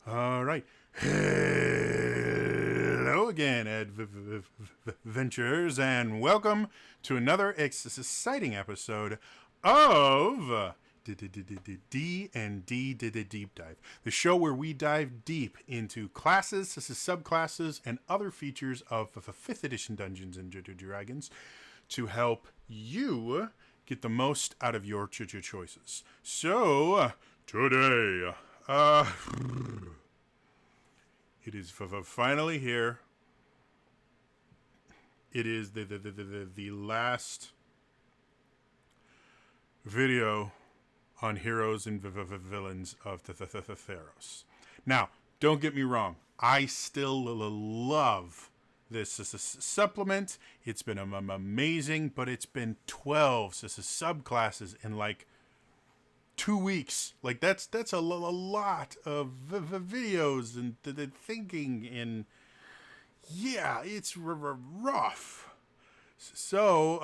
All right. Hello again, adventurers, and welcome to another exciting episode of D and D Deep Dive, the show where we dive deep into classes, subclasses, and other features of 5th edition Dungeons and Dragons to help you get the most out of your choices. So today, it is finally here. It is the last video on heroes and villains of the Theros. Now, don't get me wrong. I still love this supplement. It's been amazing, but it's been 12 subclasses in like 2 weeks. Like that's a lot of videos and the thinking, and yeah, it's rough. So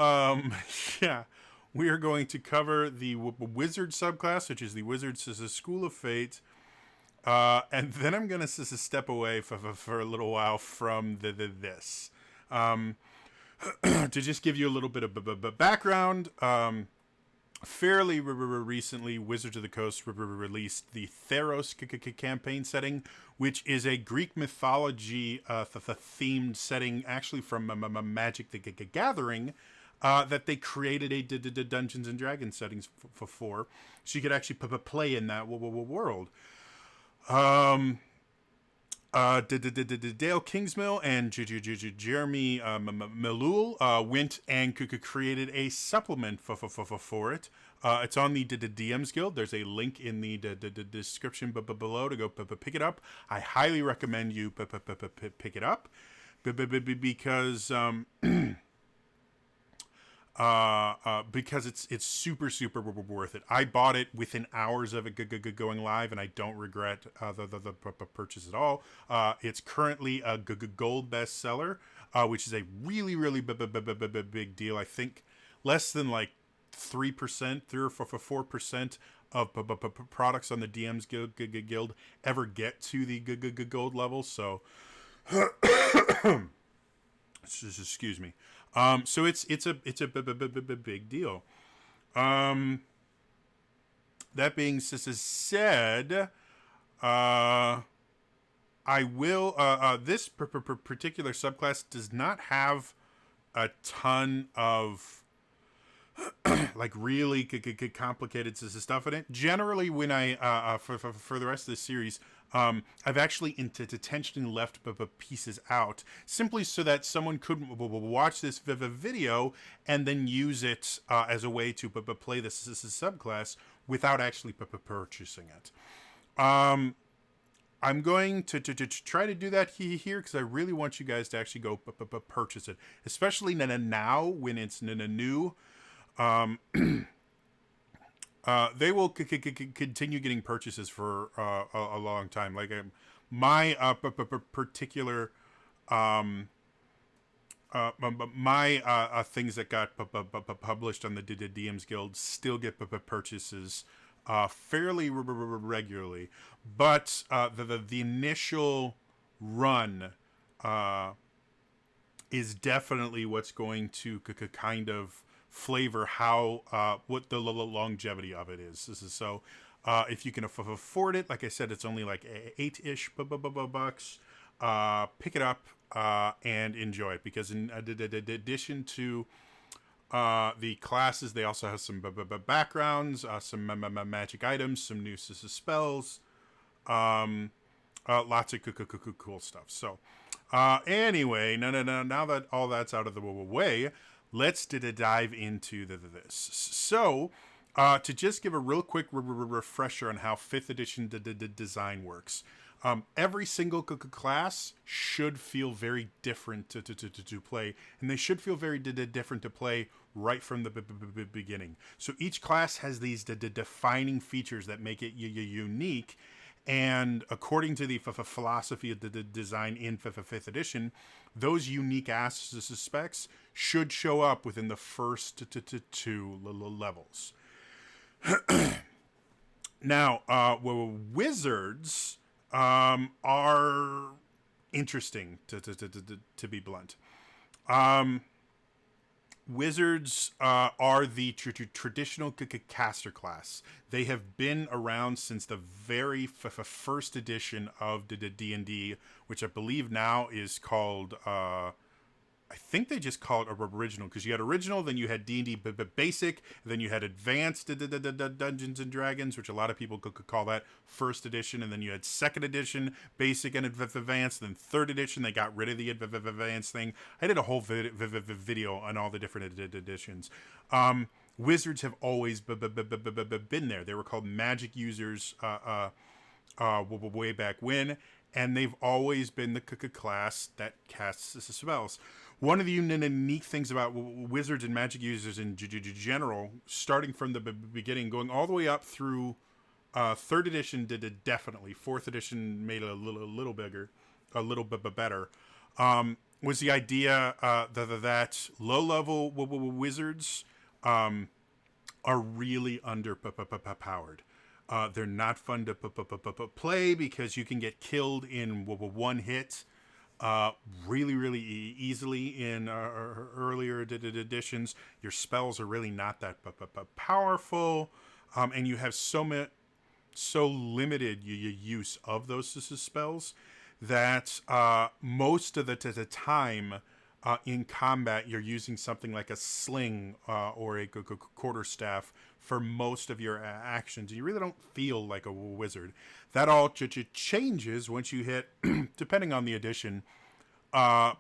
yeah, we are going to cover the wizard subclass, which is the Wizards School of Fate, and then I'm gonna step away for a little while from this to just give you a little bit of background. Fairly recently, Wizards of the Coast released the Theros campaign setting, which is a Greek mythology themed setting, actually from Magic the Gathering, that they created a Dungeons and Dragons settings for, so you could actually play in that world. Dael Kingsmill and Jeremy Malul went and created a supplement for it. It's on the DMs Guild. There's a link in the description below to go pick it up. I highly recommend you pick it up because it's super worth it. I bought it within hours of it going live, and I don't regret the purchase at all. It's currently a gold bestseller, which is a really big deal. I think less than like 3%, 3 or 4% of products on the DMs Guild ever get to the gold level. So excuse me. So it's a big deal. That being said, I will. This particular subclass does not have a ton of like really complicated stuff in it. Generally, when I for the rest of the series, I've actually intentionally left pieces out, simply so that someone could watch this video and then use it as a way to play this subclass without actually purchasing it. I'm going to try to do that here because I really want you guys to actually go purchase it, especially now when it's new. They will continue getting purchases for a long time. Like my particular my things that got published on the DMs Guild still get purchases fairly regularly, but the initial run is definitely what's going to kind of flavor how what the longevity of it is. So if you can afford it, like I said, it's only like $8-ish bucks. Pick it up and enjoy it, because in addition to the classes, they also have some backgrounds, some magic items, some new spells, lots of cool stuff. So anyway, now that all that's out of the way, let's dive into this. So, to just give a real quick refresher on how 5th edition design works. Every single class should feel very different to play, and they should feel very different to play right from the beginning. So each class has these defining features that make it unique. And according to the philosophy of the design in 5th edition, those unique aspects should show up within the first two levels. Now, wizards are interesting to be blunt. Wizards are the traditional caster class. They have been around since the very first edition of the D&D, which I believe now is called I think they just call it original, because you had original, then you had D&D basic, then you had advanced Dungeons and Dragons, which a lot of people could call that first edition, and then you had second edition basic and advanced, then third edition they got rid of the advanced thing. I did a whole video on all the different editions. Wizards have always been there. They were called magic users way back when, and they've always been the class that casts spells. One of the unique things about wizards and magic users in general, starting from the beginning, going all the way up through third edition, did it definitely. Fourth edition made it a little bigger, a little bit better. Was the idea that low-level wizards are really underpowered. They're not fun to play because you can get killed in one hit really easily in earlier editions. Your spells are really not that powerful, and you have so limited use of those spells that most of the time in combat you're using something like a sling or a quarterstaff for most of your actions. You really don't feel like a wizard. That all changes once you hit, depending on the edition,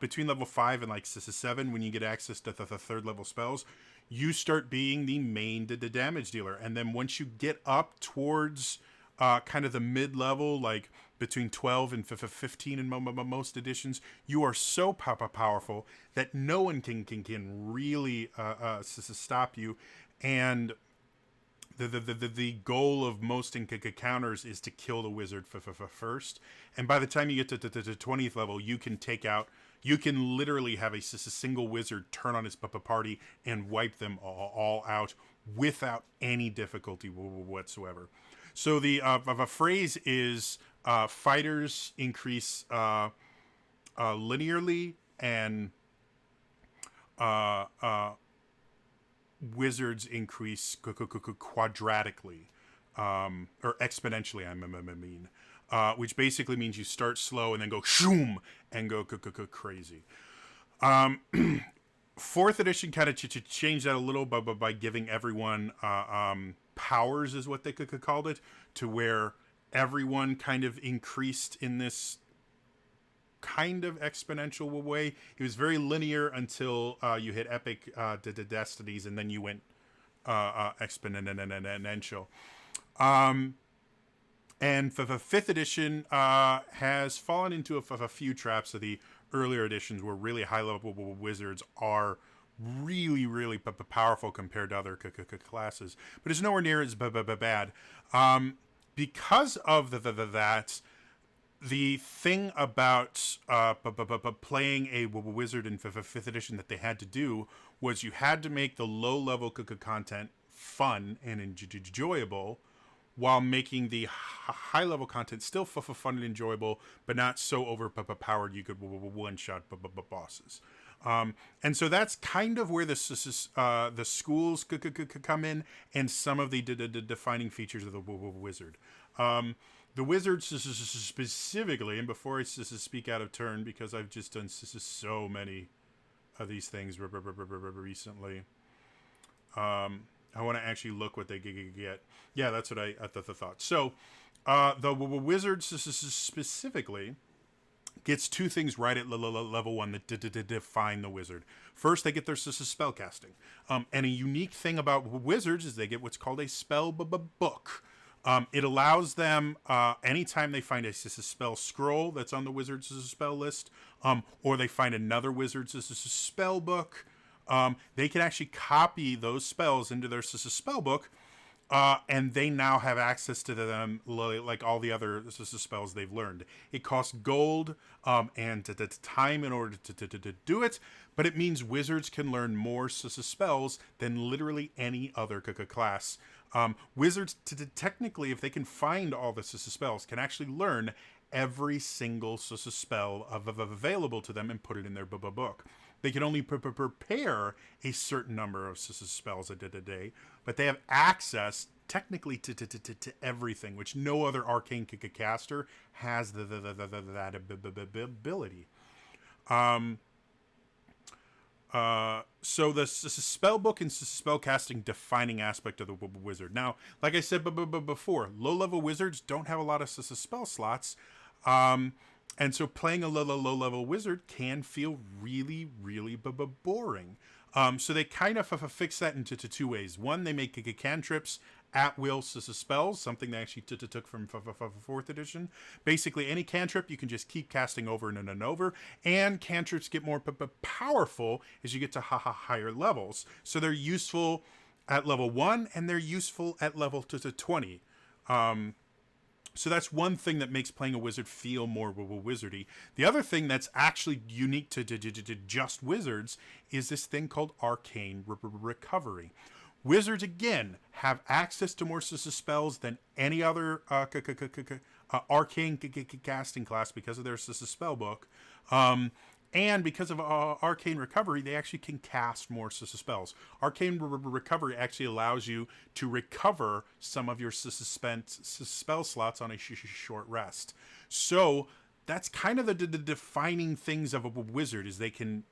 between level 5 and like 7, when you get access to the third level spells, you start being the main damage dealer. And then once you get up towards kind of the mid-level, like between 12 and 15 in most editions, you are so powerful that no one can really stop you. And the goal of most encounters is to kill the wizard first. And by the time you get to the 20th level, you can literally have a single wizard turn on his party and wipe them all out without any difficulty whatsoever. So the phrase is fighters increase linearly, and wizards increase quadratically, or exponentially, I mean, which basically means you start slow and then go shoom and go crazy. Fourth edition kind of changed that a little by giving everyone powers, is what they called it, to where everyone kind of increased in this kind of exponential way. It was very linear until you hit epic Destinies, and then you went exponential. And the fifth edition has fallen into a few traps of the earlier editions, where really high-level wizards are really powerful compared to other classes, but it's nowhere near as bad. Because of that, the thing about playing a wizard in 5th edition that they had to do was you had to make the low-level content fun and enjoyable, while making the high-level content still fun and enjoyable, but not so overpowered you could one-shot bosses. And so that's kind of where the schools could come in, and some of the defining features of the wizard. The wizards specifically, and before I speak out of turn, because I've just done so many of these things recently, I want to actually look what they get. Yeah, that's what I thought. So the wizards specifically gets two things right at level 1 that define the wizard. First, they get their spell casting. And a unique thing about wizards is they get what's called a spell book. It allows them, anytime they find a spell scroll that's on the wizard's spell list, or they find another wizard's spell book, they can actually copy those spells into their spell book, and they now have access to them like all the other spells they've learned. It costs gold and time in order to do it, but it means wizards can learn more spells than literally any other class. Wizards, technically, if they can find all the spells, can actually learn every single spell available to them and put it in their book. They can only prepare a certain number of spells a day, but they have access technically to everything, which no other arcane caster has that ability. So the spell book and spell casting defining aspect of the wizard. Now, like I said before, low level wizards don't have a lot of spell slots, and so playing a low level wizard can feel really boring. So they kind of fix that into two ways. One, they make cantrips at will spells, something they actually took from 4th edition. Basically, any cantrip you can just keep casting over and over, and cantrips get more powerful as you get to higher levels. So they're useful at level 1, and they're useful at level 20. So that's one thing that makes playing a wizard feel more wizardy. The other thing that's actually unique to just wizards is this thing called arcane recovery. Wizards, again, have access to more spells than any other arcane casting class because of their spell book. And because of arcane recovery, they actually can cast more spells. Arcane recovery actually allows you to recover some of your spent spell slots on a short rest. So that's kind of the defining things of a wizard is they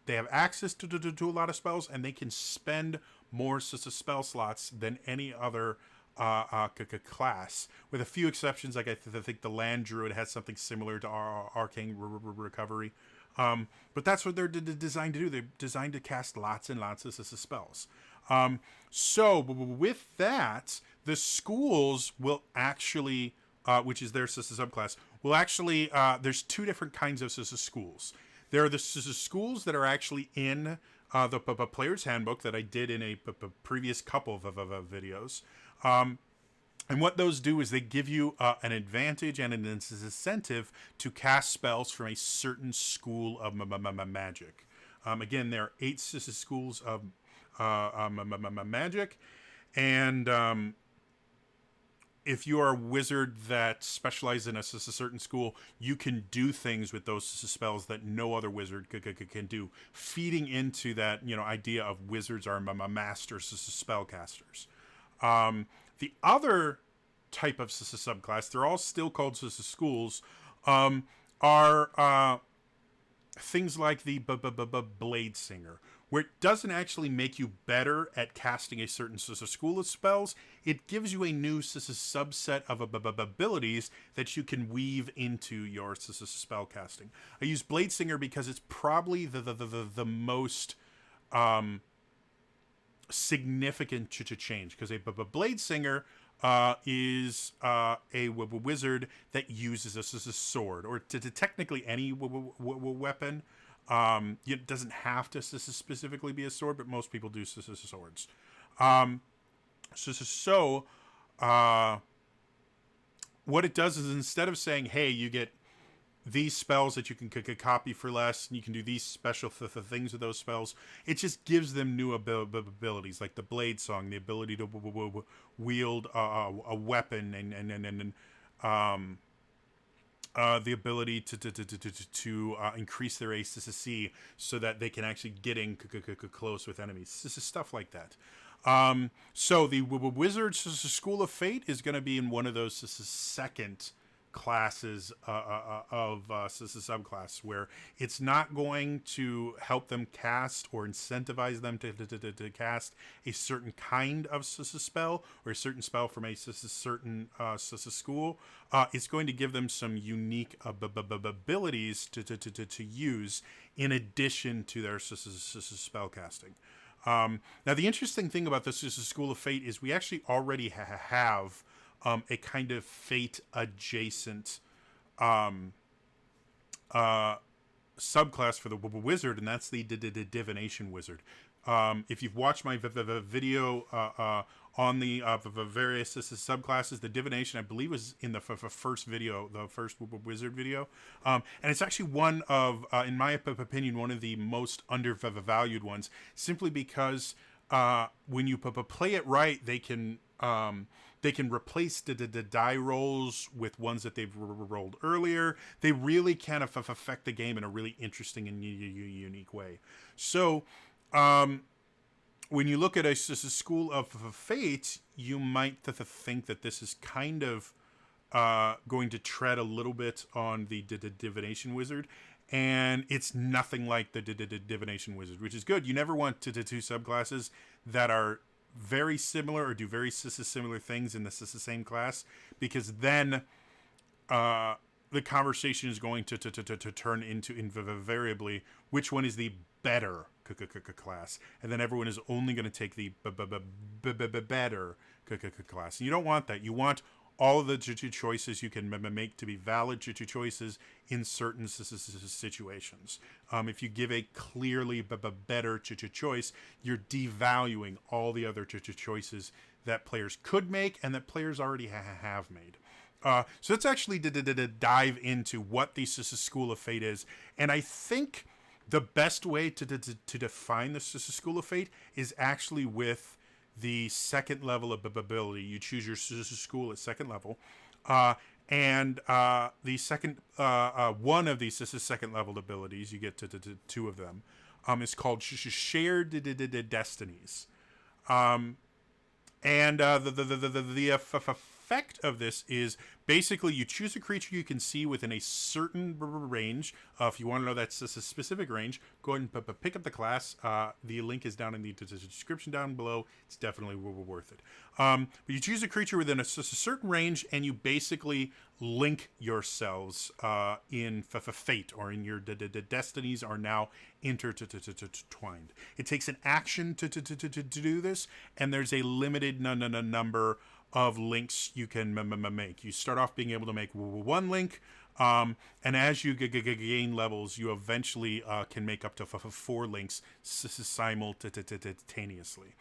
have access to a lot of spells, and they can spend more spell slots than any other class, with a few exceptions. Like I think the land druid has something similar to arcane recovery. But that's what they're designed to do. They're designed to cast lots and lots of spells. So with that, the schools will actually, which is their subclass, will actually, there's two different kinds of schools. There are the schools that are actually in the player's handbook that I did in a previous couple of videos. And what those do is they give you an advantage and an incentive to cast spells from a certain school of magic. Again, there are 8 schools of magic, and if you are a wizard that specializes in a certain school, you can do things with those spells that no other wizard can do, feeding into that idea of wizards are master spellcasters. The other type of subclass, they're all still called schools, are things like the Blade Singer, where it doesn't actually make you better at casting a certain school of spells. It gives you a new subset of abilities that you can weave into your spell casting. I use Blade Singer because it's probably the most significant change, because a Blade Singer is a wizard that uses a sword, or technically any weapon. It doesn't have to specifically be a sword, but most people do swords. What it does is, instead of saying, hey, you get these spells that you can copy for less, and you can do these special things with those spells, it just gives them new abilities, like the Blade Song, the ability to wield a weapon, and the ability to increase their ACC so that they can actually get in close with enemies. This is stuff like that. So the Wizards School of Fate is going to be in one of those second classes of subclass, where it's not going to help them cast or incentivize them to cast a certain kind of spell, or a certain spell from a certain school. It's going to give them some unique abilities to use in addition to their spell casting. Now, the interesting thing about this School of Fate is we actually already have a kind of fate adjacent subclass for the wizard, and that's the divination wizard. If you've watched my video on the various subclasses, the divination, I believe, was in the first video, the first wizard video, and it's actually one of, in my opinion, one of the most undervalued ones, simply because when you play it right, they can They can replace the die rolls with ones that they've rolled earlier. They really can affect the game in a really interesting and unique way. So, when you look at a School of Fate, you might think that this is kind of going to tread a little bit on the Divination Wizard, and it's nothing like the Divination Wizard, which is good. You never want two subclasses that are very similar or do very similar things in the same class, because then the conversation is going to turn into invariably which one is the better class, and then everyone is only going to take the better class. And you don't want that. You want all of the choices you can make to be valid choices in certain situations. If you give a clearly better choice, you're devaluing all the other choices that players could make and that players already have made. So let's actually dive into what the School of Fate is. And I think the best way to define the School of Fate is actually with the second level of ability. You choose your school at second level. And the second one of these second level abilities, you get to two of them, is called Shared Destinies. And the effect of this is basically you choose a creature you can see within a certain range. If you want to know that's a specific range, go ahead and pick up the class. The link is down in the description down below. It's definitely worth it. But you choose a creature within a certain range, and you basically link yourselves in fate, or in your destinies are now intertwined. It takes an action to do this, and there's a limited number of links you can make. You start off being able to make one link, and as you gain levels, you eventually can make up to 4 links simultaneously.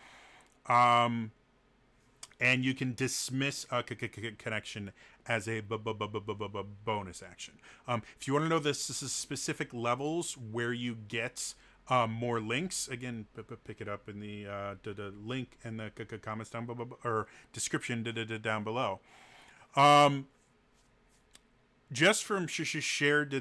And you can dismiss a connection as a bonus action. If you want to know the specific levels where you get more links, again, pick it up in the link and the comments down below, or description down below. Just from Shared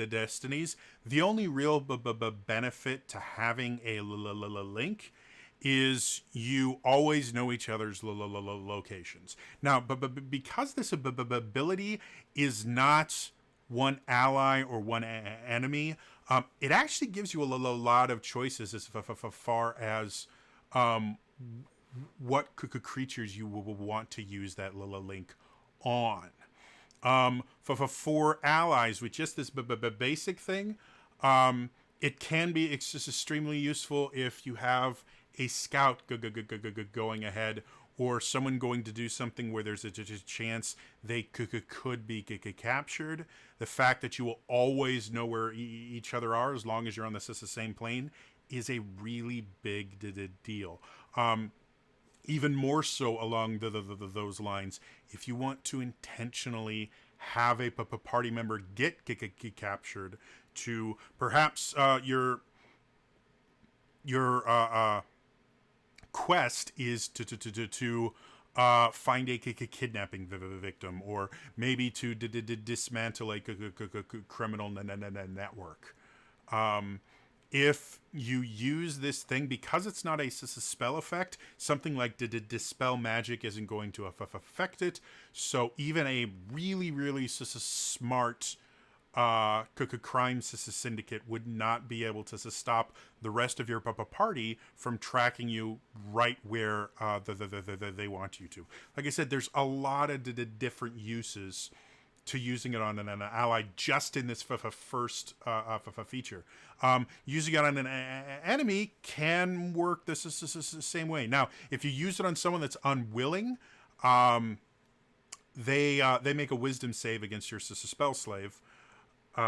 Destinies, the only real benefit to having a link is you always know each other's locations. Now, because this ability is not one ally or one enemy, it actually gives you a lot of choices as far as what creatures you will want to use that link on. For allies with just this basic thing, it can be extremely useful if you have a scout going ahead, or someone going to do something where there's a chance they could be captured. The fact that you will always know where each other are as long as you're on the same plane is a really big deal. Even more so along those lines, if you want to intentionally have a party member get captured, to perhaps your quest is to find a kidnapping victim, or maybe to dismantle a criminal network. If you use this thing, because it's not a spell effect, something like Dispel Magic isn't going to affect it. So even a really smart crime syndicate would not be able to stop the rest of your party from tracking you right where they want you to. Like I said, there's a lot of different uses to using it on an ally just in this first feature. Using it on an enemy can work the same way. Now, if you use it on someone that's unwilling, they make a wisdom save against your spell save.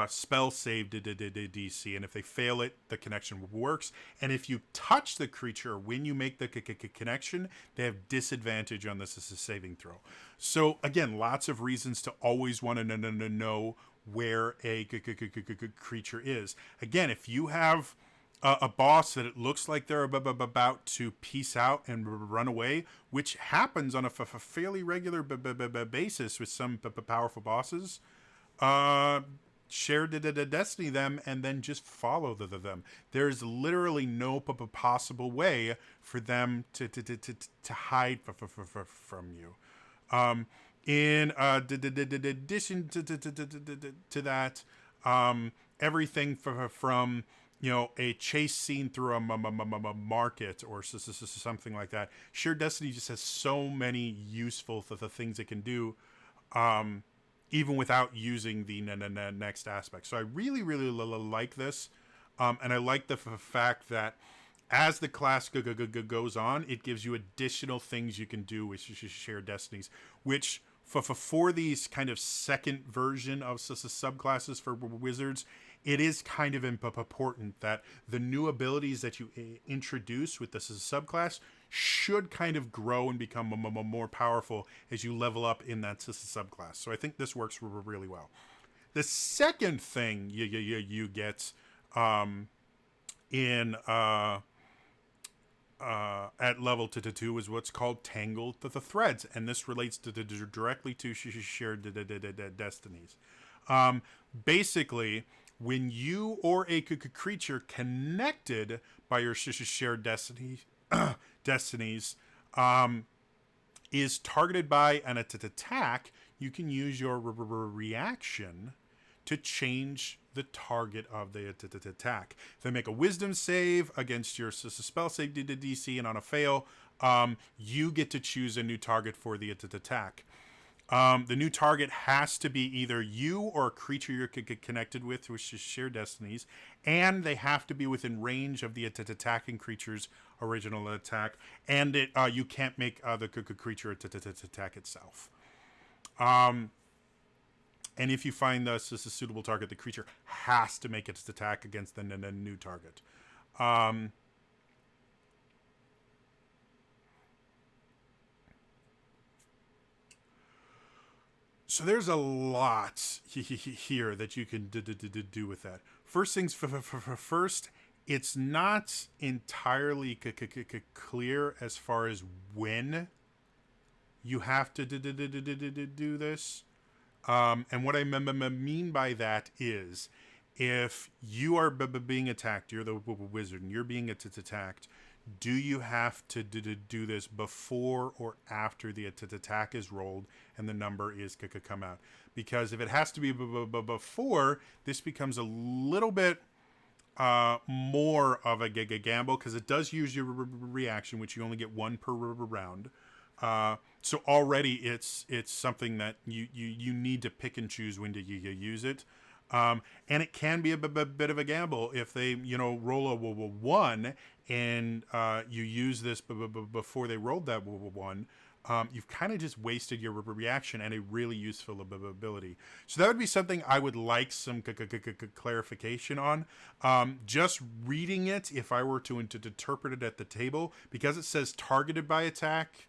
Spell save DC, and if they fail it, the connection works. And if you touch the creature when you make the connection, they have disadvantage on this as a saving throw. So again, lots of reasons to always want to know where a creature is. Again, if you have a boss that it looks like they're about to peace out and run away, which happens on a fairly regular basis with some powerful bosses. Uh, Share the destiny them and then just follow them. There's literally no possible way for them to hide from you. In addition to that, everything from a chase scene through a market or something like that. Sheer Destiny just has so many useful things it can do, even without using the next aspect. So I really like this, and I like the fact that as the class goes on, it gives you additional things you can do with Shared Destinies, which for these kind of second version of subclasses for wizards, it is kind of important that the new abilities that you introduce with this subclass should kind of grow and become more powerful as you level up in that subclass. So I think this works really well. The second thing you get in at level 2 is what's called Tangled Threads, and this relates directly to Shared Destinies. Basically, when you or a creature connected by your Shared Destinies is targeted by an attack, you can use your reaction to change the target of the attack. If they make a wisdom save against your spell save DC, and on a fail, you get to choose a new target for the attack. The new target has to be either you or a creature you're connected with Shared Destinies, and they have to be within range of the attacking creature's original attack, and you can't make the creature attack itself. And if you find this is a suitable target, the creature has to make its attack against the new target. So there's a lot here that you can do with that. First things first, it's not entirely clear as far as when you have to do this. And what I mean by that is, if you are being attacked, you're the wizard, and you're being attacked, do you have to do this before or after the attack is rolled and the number is come out? Because if it has to be before, this becomes a little bit more of a gamble, because it does use your reaction, which you only get one per round. So already it's something that you need to pick and choose when to use it. And it can be a bit of a gamble if they roll a 1 and you use this before they rolled that 1. You've kind of just wasted your reaction and a really useful ability. So that would be something I would like some clarification on. Just reading it, if I were to interpret it at the table, because it says targeted by attack,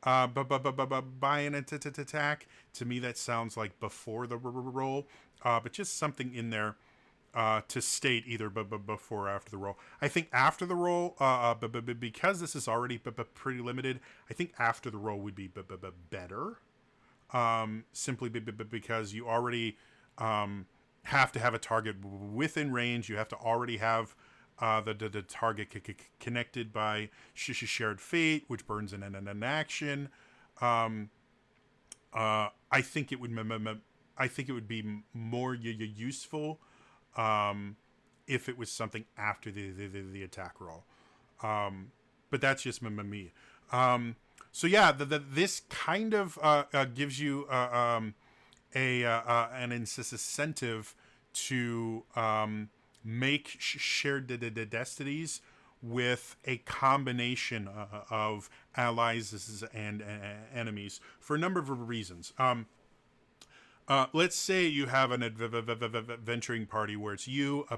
by an attack, to me that sounds like before the roll, but just something in there to state either before or after the roll. I think after the roll, because this is already pretty limited, I think after the roll would be better, simply because you already have to have a target within range. You have to already have the target connected by Shared Fate, which burns in an action. I think it would be more useful if it was something after the attack roll. But that's just me. So yeah, this kind of gives you an incentive to make Shared Destinies with a combination of allies and enemies for a number of reasons. Let's say you have an adventuring party where it's you, a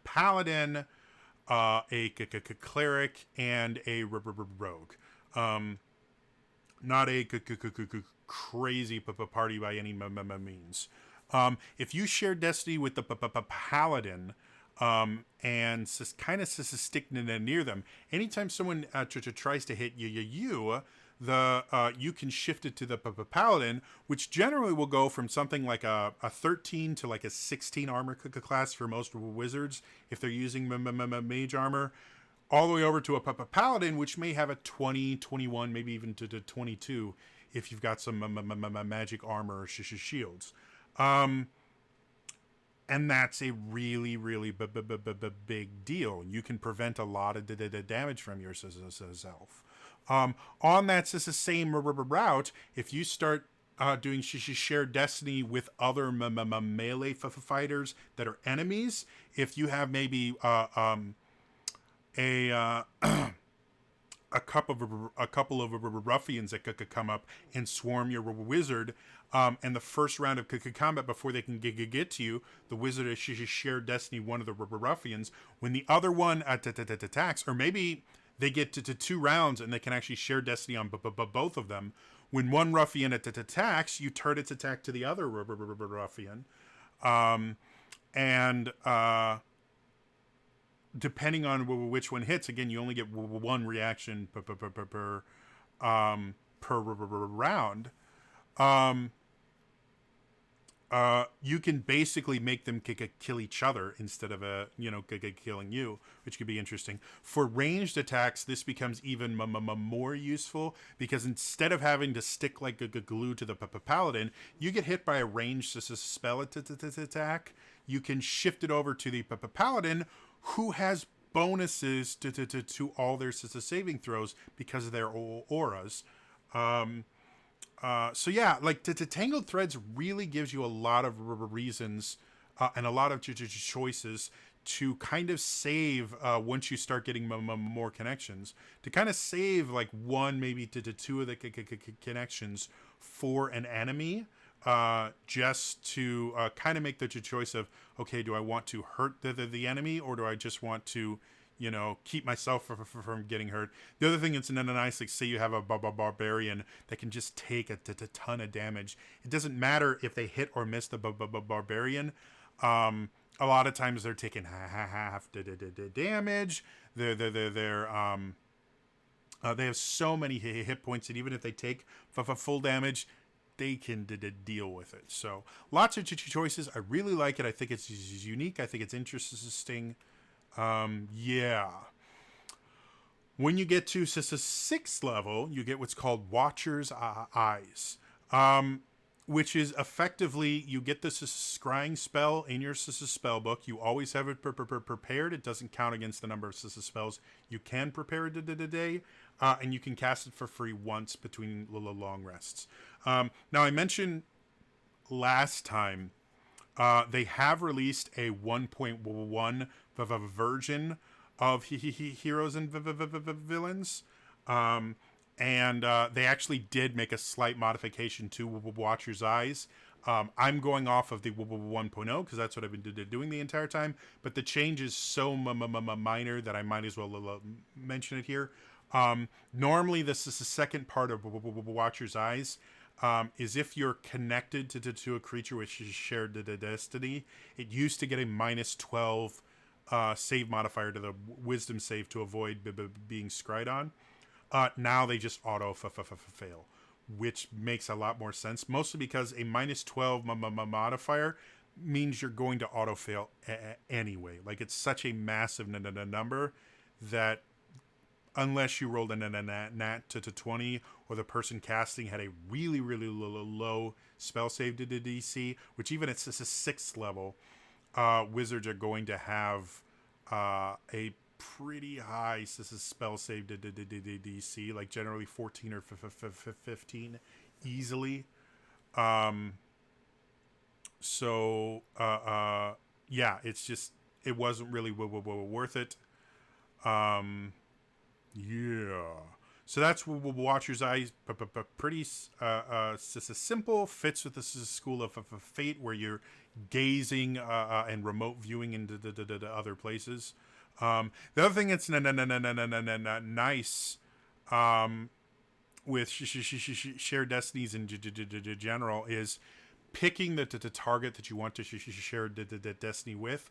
paladin, a cleric, and a rogue. Not a crazy party by any means. If you share Destiny with the paladin, and kind of stick near them. Anytime someone tries to hit you, you can shift it to the paladin, which generally will go from something like a 13 to like a 16 armor class for most wizards if they're using mage armor, all the way over to a paladin, which may have a 20, 21, maybe even to 22 if you've got some magic armor or shields. And that's a really, really big deal. You can prevent a lot of damage from yourself. On that same route, if you start doing shared destiny with other melee fighters that are enemies, if you have maybe a couple of ruffians that could come up and swarm your wizard, and the first round of combat before they can get to you, the wizard has shared destiny one of the ruffians. When the other one attacks, or maybe they get to 2 rounds and they can actually share destiny on both of them. When one ruffian attacks, you turn its attack to the other ruffian, and depending on which one hits, again, you only get one reaction per round. You can basically make them kill each other instead of killing you, which could be interesting. For ranged attacks, this becomes even more useful, because instead of having to stick like a glue to the paladin, you get hit by a ranged spell attack. You can shift it over to the paladin, who has bonuses to all their saving throws because of their auras. So yeah, like Tangled Threads really gives you a lot of reasons and a lot of choices to kind of save once you start getting more connections, to kind of save like one, maybe to 2 of the connections for an enemy, just to kind of make the choice of, okay, do I want to hurt the enemy, or do I just want to, keep myself from getting hurt? The other thing that's nice, like say you have a barbarian that can just take a ton of damage. It doesn't matter if they hit or miss the barbarian. A lot of times they're taking half damage. They have so many hit points that even if they take full damage, they can deal with it. So lots of choices. I really like it. I think it's unique. I think it's interesting. Yeah. When you get to 6th level, you get what's called Watcher's Eyes, which is effectively, you get this scrying spell in your spell book. You always have it prepared. It doesn't count against the number of spells you can prepare a day, and you can cast it for free once between long rests. Now, I mentioned last time they have released a 1.1 version of Heroes and Villains, and they actually did make a slight modification to Watcher's Eyes. I'm going off of the 1.0 because that's what I've been doing the entire time, but the change is so minor that I might as well mention it here. Normally, this is the second part of Watcher's Eyes. Is if you're connected to a creature which is shared destiny. It used to get a -12 save modifier to the wisdom save to avoid being scryed on. Now they just auto fail, which makes a lot more sense, mostly because a -12 modifier means you're going to auto fail anyway. Like, it's such a massive number that unless you rolled a nat to 20, or the person casting had a really, really low spell save to DC, which even at 6th level, wizards are going to have a pretty high spell save to DC, like generally 14 or 15 easily. Yeah, it's just, it wasn't really worth it. Yeah. So that's Watcher's Eyes. Pretty simple. Fits with the school of fate, where you're gazing and remote viewing into the other places. The other thing that's nice with shared destinies in general is picking the target that you want to share the destiny with.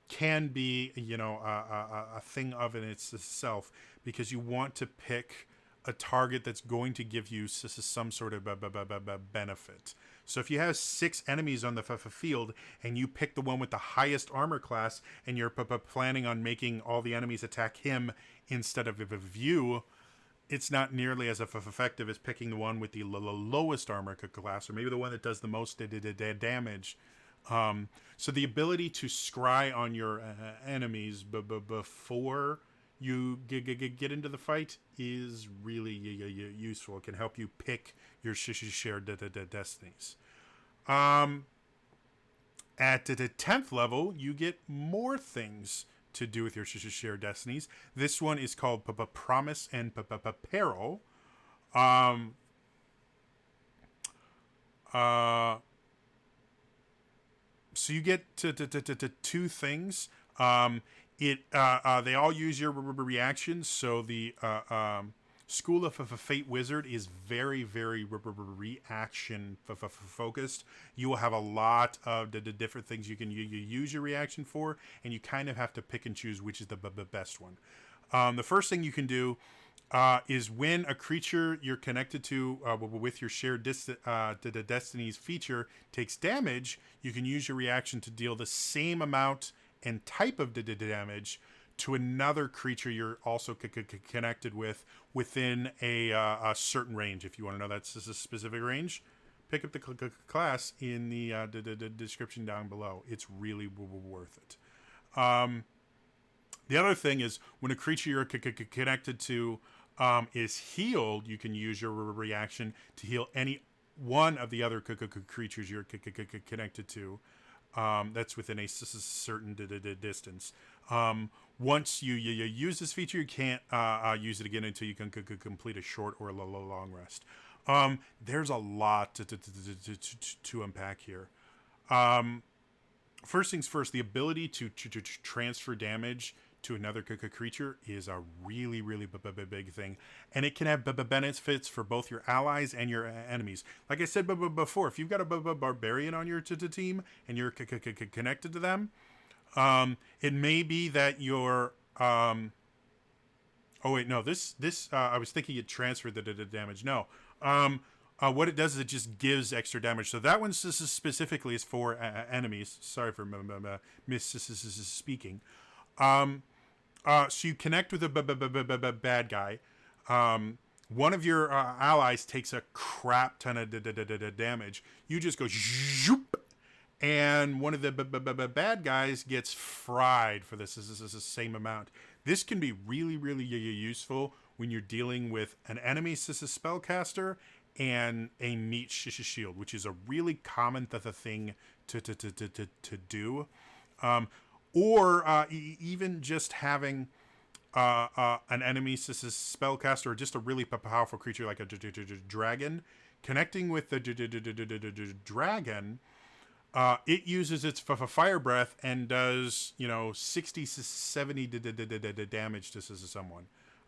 can be, a thing of in itself, because you want to pick a target that's going to give you some sort of benefit. So if you have 6 enemies on the field and you pick the one with the highest armor class, and you're planning on making all the enemies attack him instead of you, it's not nearly as effective as picking the one with the lowest armor class, or maybe the one that does the most damage. So the ability to scry on your enemies before you get into the fight is really useful. It can help you pick your shared destinies. At the 10th level, you get more things to do with your shared destinies. This one is called Promise and Peril. So you get to 2 things. They all use your reactions. So the School of Fate Wizard is very, very reaction focused. You will have a lot of the different things you can use your reaction for, and you kind of have to pick and choose which is the best one. The first thing you can do is when a creature you're connected to with your shared Destinies feature takes damage, you can use your reaction to deal the same amount and type of damage to another creature you're also connected with within a certain range. If you want to know that's a specific range, pick up the class in the description down below. It's really worth it. The other thing is when a creature you're connected to is healed, you can use your reaction to heal any one of the other creatures you're connected to that's within a certain distance. Once you use this feature, you can't use it again until you can complete a short or a long rest. There's a lot to unpack here. First things first, the ability to transfer damage to another creature is a really, really big thing. And it can have benefits for both your allies and your enemies. Like I said before, if you've got a barbarian on your team and you're connected to them, it may be that you're... oh, wait, no. This I was thinking it transferred the damage. No. What it does is it just gives extra damage. So that one specifically is for enemies. Sorry for misspeaking. So you connect with a bad guy. One of your allies takes a crap ton of damage. You just go zoop, and one of the bad guys gets fried for this. This is the same amount. This can be really, really useful when you're dealing with an enemy spellcaster and a meat shield, which is a really common thing to do. Or even just having an enemy spellcaster, or just a really powerful creature like a dragon, connecting with the dragon, it uses its fire breath and does 60 to 70 damage to someone.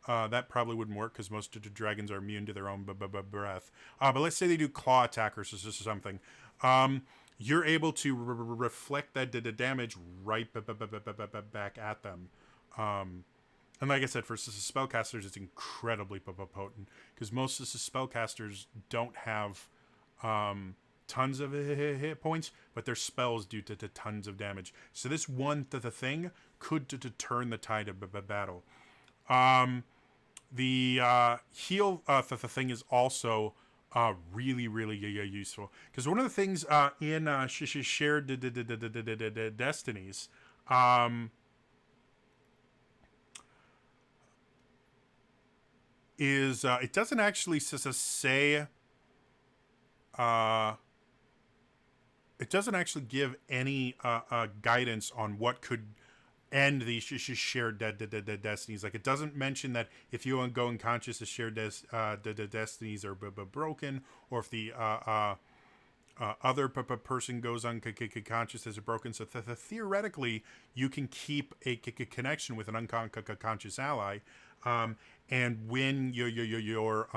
That probably wouldn't work because most dragons are immune to their own breath. But let's say they do claw attack or something. You're able to reflect that damage right back at them. And like I said, for spellcasters, it's incredibly potent because most of the spellcasters don't have tons of hit points, but their spells do tons of damage. So this one thing could turn the tide of battle. The heal thing is also really, really useful because one of the things in shared Destinies is it doesn't actually say it doesn't actually give any guidance on what could end these shared destinies. Like, it doesn't mention that if you go unconscious, the shared destinies are broken, or if the other person goes unconscious as broken. So theoretically, you can keep a connection with an unconscious ally, and when your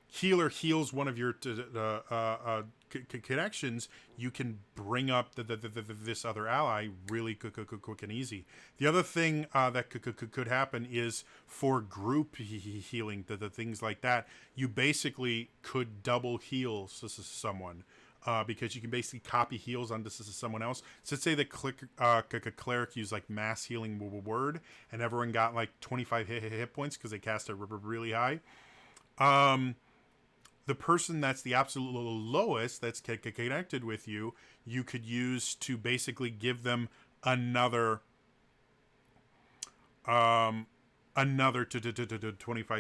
healer heals one of your connections, you can bring up this other ally really quick and easy. The other thing that could happen is for group healing, the things like that, you basically could double heal someone. Because you can basically copy heals onto someone else. So let's say the cleric used like mass healing word, and everyone got like 25 hit points because they cast it really high. The person that's the absolute lowest that's connected with you, you could use to basically give them another 25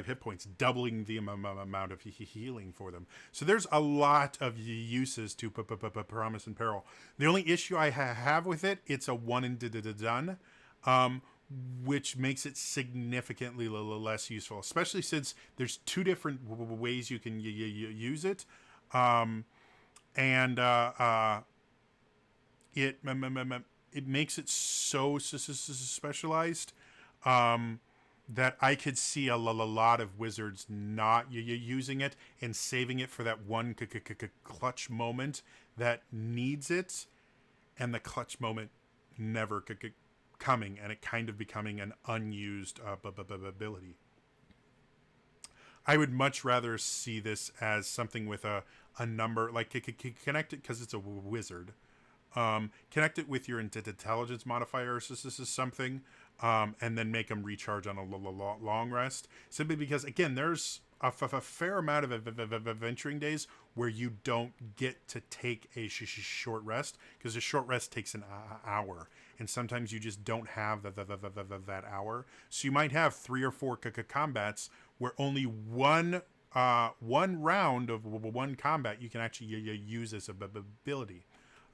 hit points, doubling the amount of healing for them. So there's a lot of uses to Promise and Peril. The only issue I have with it, it's a one and done, which makes it significantly less useful, especially since there's two different ways you can use it, and it makes it so specialized. That I could see a lot of wizards not using it and saving it for that one clutch moment that needs it, and the clutch moment never coming, and it kind of becoming an unused ability. I would much rather see this as something with a number, like connect it because it's a wizard. Connect it with your intelligence modifier, so this is something, and then make them recharge on a long rest. Simply because, again, there's a fair amount of adventuring days where you don't get to take a short rest, because a short rest takes an hour, and sometimes you just don't have that hour. So you might have 3 or 4 combats where only one round of one combat you can actually use as an ability.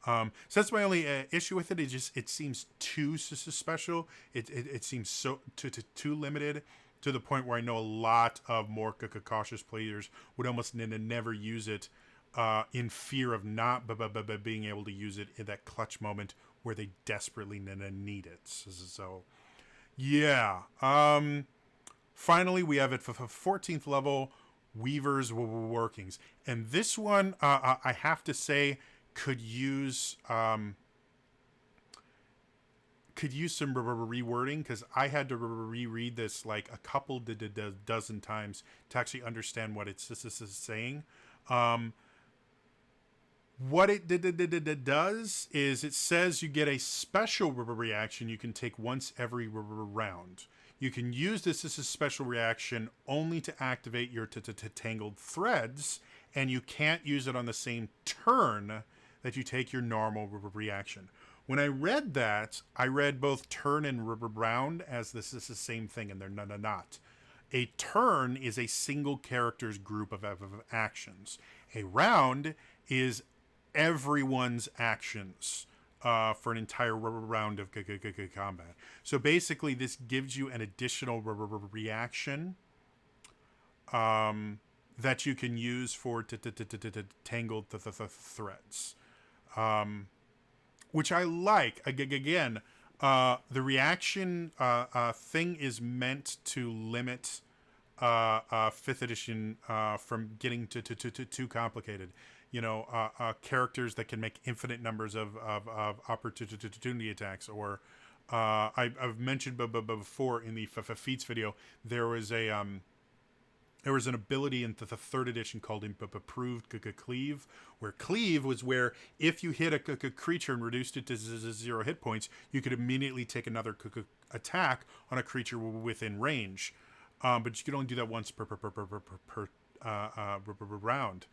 So that's my only issue with it. It seems too special. It seems so too limited, to the point where I know a lot of more cautious players would almost never use it, in fear of not being able to use it in that clutch moment where they desperately need it. So yeah. Finally, we have it for 14th level, Weaver's Workings, and this one I have to say could use some rewording, because I had to reread this like a couple dozen times to actually understand what it's saying. What it does is it says you get a special reaction you can take once every round. You can use this as a special reaction only to activate your Tangled Threads, and you can't use it on the same turn that you take your normal reaction. When I read that, I read both turn and round as this is the same thing, and they're not. A turn is a single character's group of actions. A round is everyone's actions for an entire round of combat. So basically, this gives you an additional reaction that you can use for Tangled Threads. Which I like. Again, the reaction thing is meant to limit 5th edition from getting too complicated. Characters that can make infinite numbers of opportunity attacks, or I've mentioned before in the feats video, there was an ability in the 3rd edition called Improved Cleave, where Cleave was where if you hit a creature and reduced it to 0 hit points, you could immediately take another attack on a creature within range. But you could only do that once per round.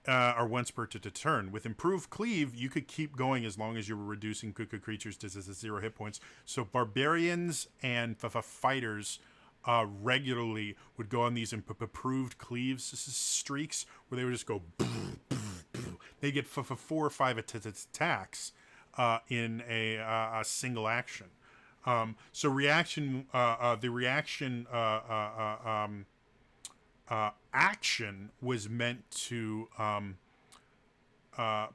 Or once per turn. With Improved Cleave, you could keep going as long as you were reducing creatures to 0 hit points. So barbarians and fighters regularly would go on these improved cleaves streaks where they would just go they get 4 or 5 attacks in a single action. So reaction the reaction action was meant to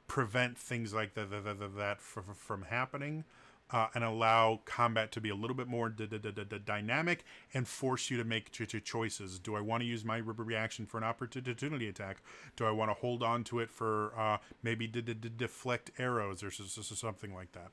prevent things like that from happening. and allow combat to be a little bit more dynamic and force you to make choices. Do I want to use my reaction for an opportunity attack? Do I want to hold on to it for maybe deflect arrows or something like that?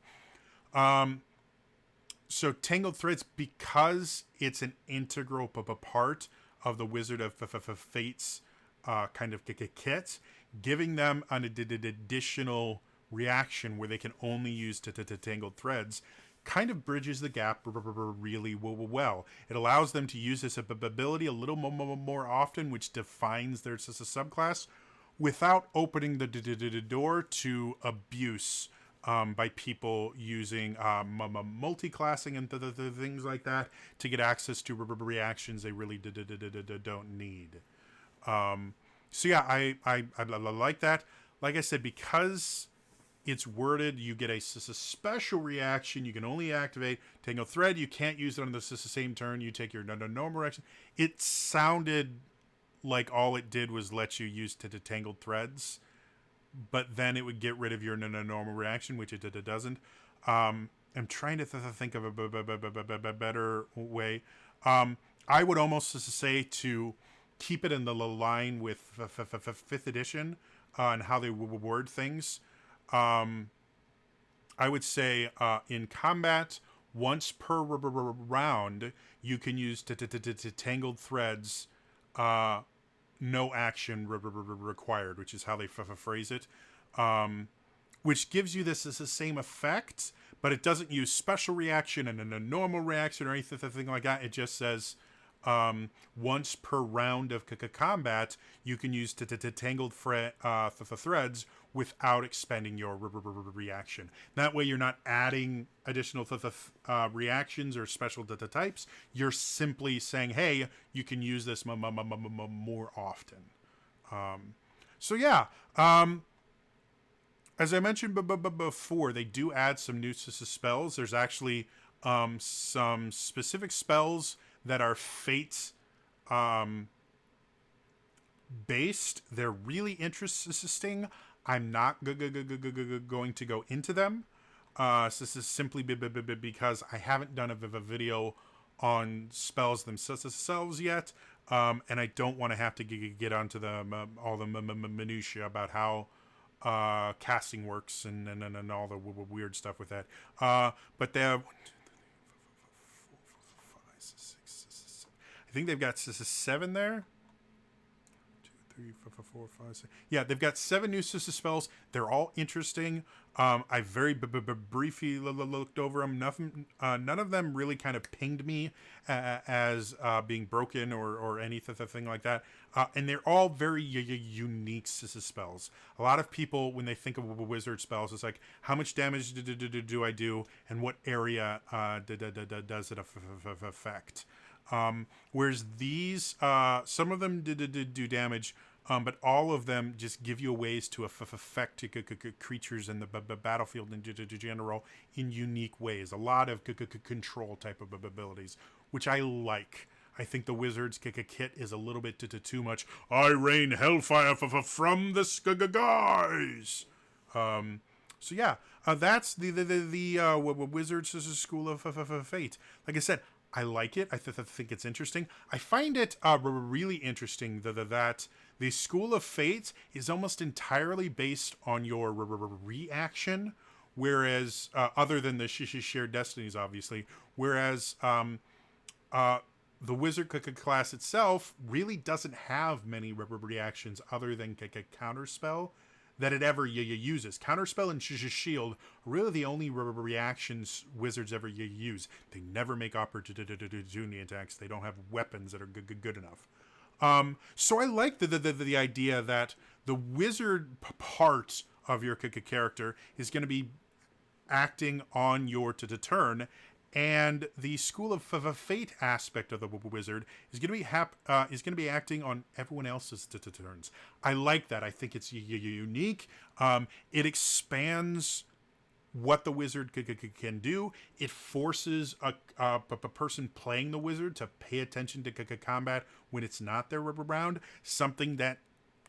So Tangled Threads, because it's an integral part of the Wizard of Fate's kind of kit, giving them an additional reaction where they can only use Tangled Threads kind of bridges the gap really well. It allows them to use this ability a little more often, which defines their subclass, without opening the door to abuse by people using multi-classing and things like that to get access to reactions they really don't need. So yeah, I like that. Like I said, because it's worded, you get a special reaction. You can only activate Tangled Thread. You can't use it on the same turn. You take your normal reaction. It sounded like all it did was let you use Tangled Threads, but then it would get rid of your normal reaction, which it doesn't. I'm trying to think of a better way. I would almost say to keep it in the line with 5th edition and how they word things. I would say in combat, once per round, you can use Tangled Threads, no action required, which is how they phrase it, which gives you this as the same effect, but it doesn't use special reaction and a normal reaction or anything like that. It just says once per round of combat, you can use Tangled Threads without expending your reaction. That way you're not adding additional reactions or special types. You're simply saying, hey, you can use this more often. So yeah, as I mentioned before, they do add some new spells. There's actually some specific spells that are fate based. They're really interesting. I'm not going to go into them. So this is simply because I haven't done a video on spells themselves yet, and I don't want to have to get onto the all the minutiae about how casting works and all the weird stuff with that. But they're I think they've got 7 there. 2, 3, 4, 5, 6. Yeah, they've got 7 new spells. They're all interesting. I very briefly looked over them. None of them really kind of pinged me as being broken or anything like that. And they're all very unique spells. A lot of people, when they think of wizard spells, it's like, how much damage do I do, and what area does it affect? Whereas these, some of them do damage, but all of them just give you ways to affect creatures in the battlefield in general in unique ways. A lot of control type of abilities, which I like. I think the wizard's kit is a little bit too much. I rain hellfire from the skies. So yeah, that's the Wizards School of Fate. Like I said, I like it. I think it's interesting. I find it really interesting that the School of Fate is almost entirely based on your reaction, whereas other than the shared destinies, obviously, whereas the wizard class itself really doesn't have many reactions other than counterspell that it ever uses. Counterspell and shield are really the only reactions wizards ever use. They never make opportunity attacks. They don't have weapons that are good enough. So I like the idea that the wizard part of your character is going to be acting on your turn, and the School of Fate aspect of the wizard is going to be acting on everyone else's turns. I like that. I think it's unique. It expands what the wizard can do. It forces a person playing the wizard to pay attention to combat when it's not their round. Something that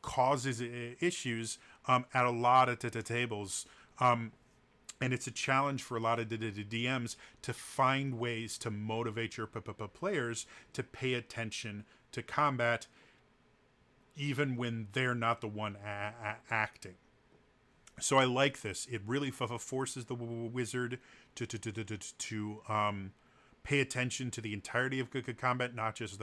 causes issues at a lot of tables. And it's a challenge for a lot of DMs to find ways to motivate your players to pay attention to combat, even when they're not the one acting. So I like this. It really forces the wizard to pay attention to the entirety of combat, not just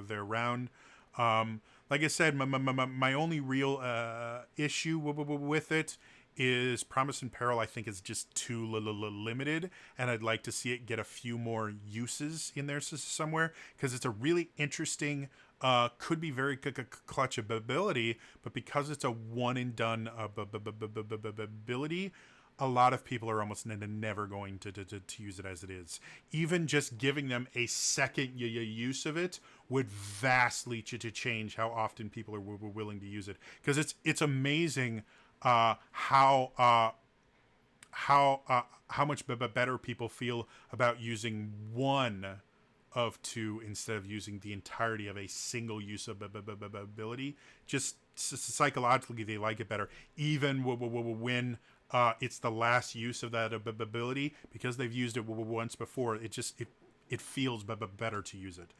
their round. Like I said, my only real issue with it is Promise and Peril. I think is just too limited, and I'd like to see it get a few more uses in there somewhere, because it's a really interesting, could be very clutch ability, but because it's a one and done ability, a lot of people are almost never going to use it as it is. Even just giving them a second use of it would vastly change how often people are willing to use it, because it's amazing how much better people feel about using one of two instead of using the entirety of a single use of ability. Just psychologically, they like it better, even when it's the last use of that ability, because they've used it once before. It feels better to use it.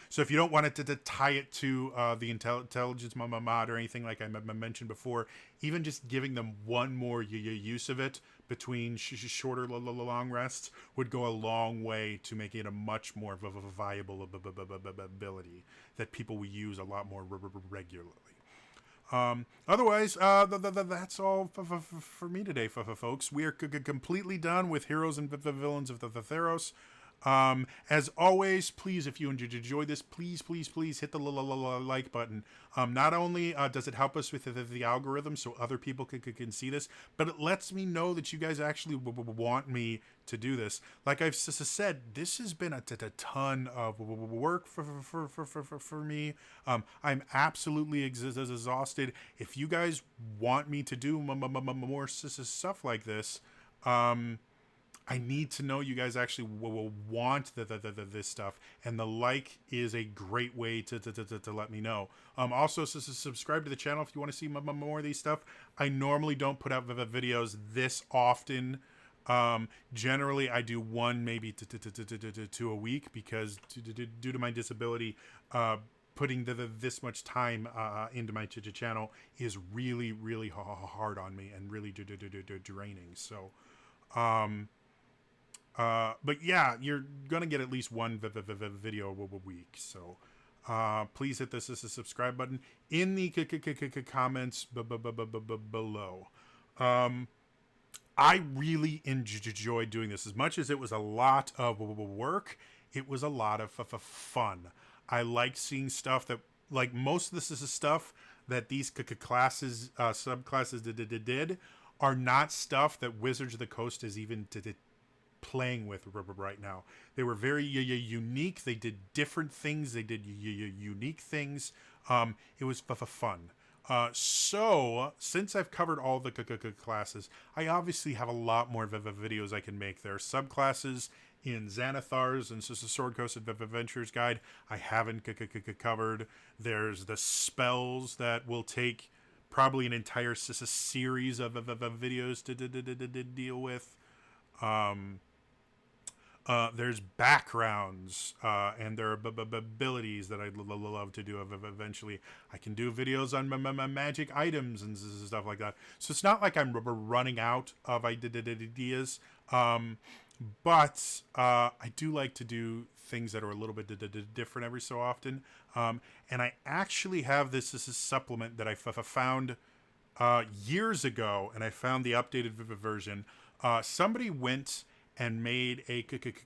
So if you don't want it to tie it to the intelligence mod or anything like I mentioned before, even just giving them one more use of it between shorter long rests would go a long way to making it a much more viable ability that people will use a lot more regularly. Otherwise, that's all for me today, folks. We are completely done with Heroes and Villains of the Theros. As always, please, if you enjoyed this, please hit the like button. Not only does it help us with the algorithm so other people can see this, but it lets me know that you guys actually want me to do this. Like I've said, this has been a ton of work for me. I'm absolutely exhausted. If you guys want me to do more stuff like this, I need to know you guys actually will want this stuff, and the like is a great way to let me know. Also, subscribe to the channel if you want to see more of these stuff. I normally don't put out videos this often. Generally, I do one, maybe two a week, because due to my disability, putting this much time into my channel is really hard on me and really draining. So, but yeah, you're gonna get at least one video a week. So please hit this subscribe button in the comments below. I really enjoyed doing this. As much as it was a lot of work, it was a lot of fun. I like seeing stuff that, like, most of this is stuff that these classes, subclasses did are not stuff that Wizards of the Coast is even playing with right now. They were very unique. They did different things. They did unique things. It was fun. So since I've covered all the classes, I obviously have a lot more videos I can make. There are subclasses in Xanathar's and Sword Coast Adventures Guide I haven't covered. There's the spells that will take probably an entire series of videos to deal with. There's backgrounds, and there are abilities that I'd love to do eventually. I can do videos on my magic items and stuff like that. So it's not like I'm running out of ideas, but I do like to do things that are a little bit different every so often. And I actually have this is a supplement that I found years ago, and I found the updated version. Somebody went and made a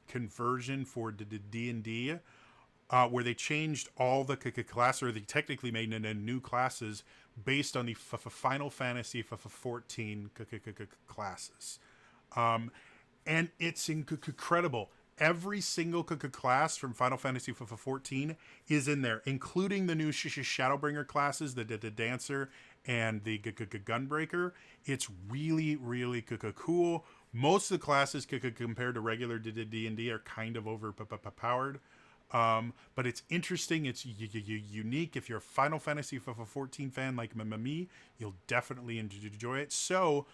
conversion for D&D, where they changed all the class, or they technically made new classes based on the Final Fantasy 14 classes. And it's incredible. Every single class from Final Fantasy 14 is in there, including the new Shadowbringer classes, the Dancer and the Gunbreaker. It's really cool. Most of the classes compared to regular D&D are kind of overpowered. But it's interesting. It's unique. If you're a Final Fantasy 14 fan like me, you'll definitely enjoy it. So,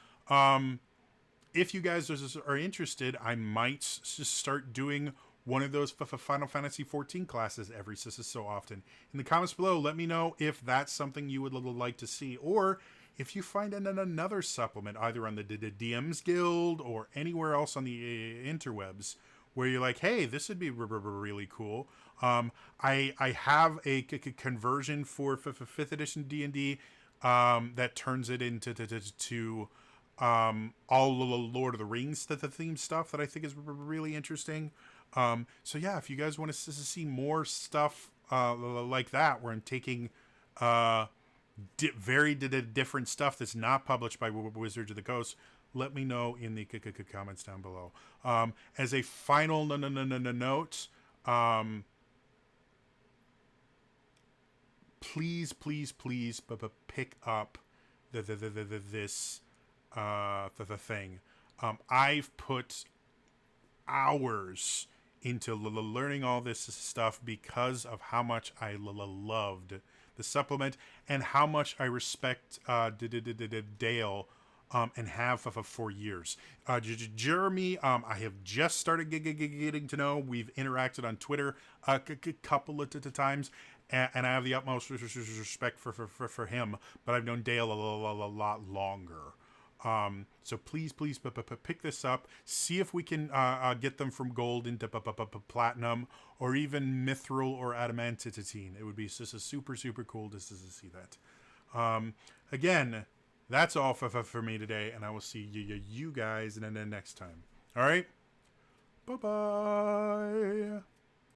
if you guys are interested, I might just start doing one of those Final Fantasy 14 classes every so often. In the comments below, let me know if that's something you would like to see, or if you find another supplement, either on the DMs Guild or anywhere else on the interwebs, where you're like, hey, this would be really cool. I have a conversion for 5th edition D&D that turns it into all Lord of the Rings the theme stuff that I think is really interesting. So yeah, if you guys want to see more stuff like that, where I'm taking very different stuff that's not published by Wizards of the Coast, let me know in the comments down below. As a final note, please pick up this thing. I've put hours into learning all this stuff because of how much I loved the supplement and how much I respect Dael and have for years. Jeremy, I have just started getting to know. We've interacted on Twitter a couple of times, and I have the utmost respect for him, but I've known Dael a lot longer. So please pick this up. See if we can get them from gold into platinum, or even mithril or adamantine. It would be just super cool just to see that. Again, that's all for me today, and I will see you guys in the next time. All right, bye.